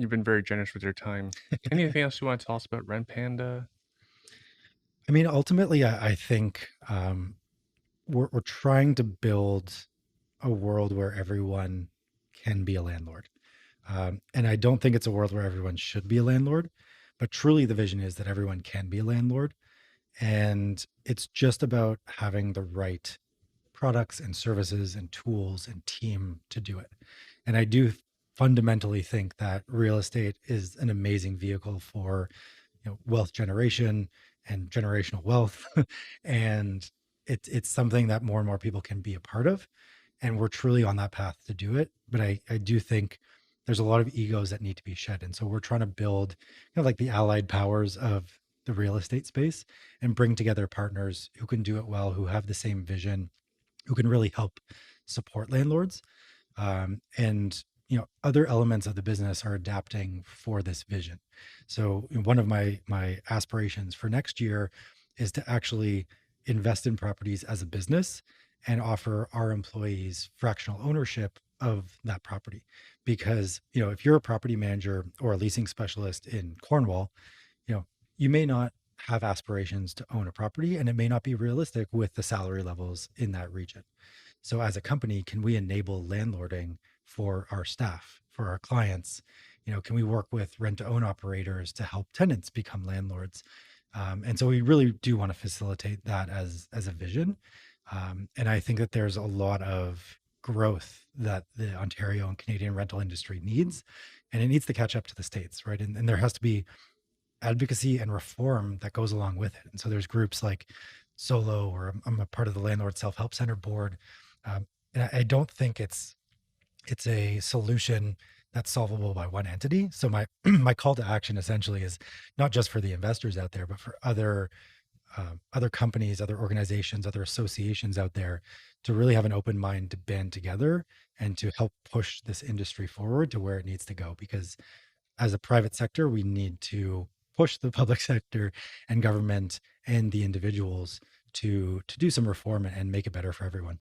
You've been very generous with your time. Anything else you want to tell us about Rent Panda? I mean, ultimately, I think we're trying to build a world where everyone can be a landlord. And I don't think it's a world where everyone should be a landlord, but truly the vision is that everyone can be a landlord. And it's just about having the right products and services and tools and team to do it. And I do fundamentally think that real estate is an amazing vehicle for wealth generation and generational wealth and it's something that more and more people can be a part of, and we're truly on that path to do it. But I do think there's a lot of egos that need to be shed, and so we're trying to build like the allied powers of the real estate space and bring together partners who can do it well, who have the same vision, who can really help support landlords. And other elements of the business are adapting for this vision. So one of my aspirations for next year is to actually invest in properties as a business and offer our employees fractional ownership of that property. Because if you're a property manager or a leasing specialist in Cornwall, you know you may not have aspirations to own a property, and it may not be realistic with the salary levels in that region. So as a company, can we enable landlording for our staff, for our clients? Can we work with rent to own operators to help tenants become landlords? And so we really do want to facilitate that as a vision. And I think that there's a lot of growth that the Ontario and Canadian rental industry needs, and it needs to catch up to the States, right? And there has to be advocacy and reform that goes along with it. And so there's groups like Solo, or I'm a part of the Landlord Self Help Center board. And I don't think it's a solution that's solvable by one entity. So my my call to action essentially is not just for the investors out there, but for other companies, other organizations, other associations out there to really have an open mind to band together and to help push this industry forward to where it needs to go. Because as a private sector, we need to push the public sector and government and the individuals to do some reform and make it better for everyone.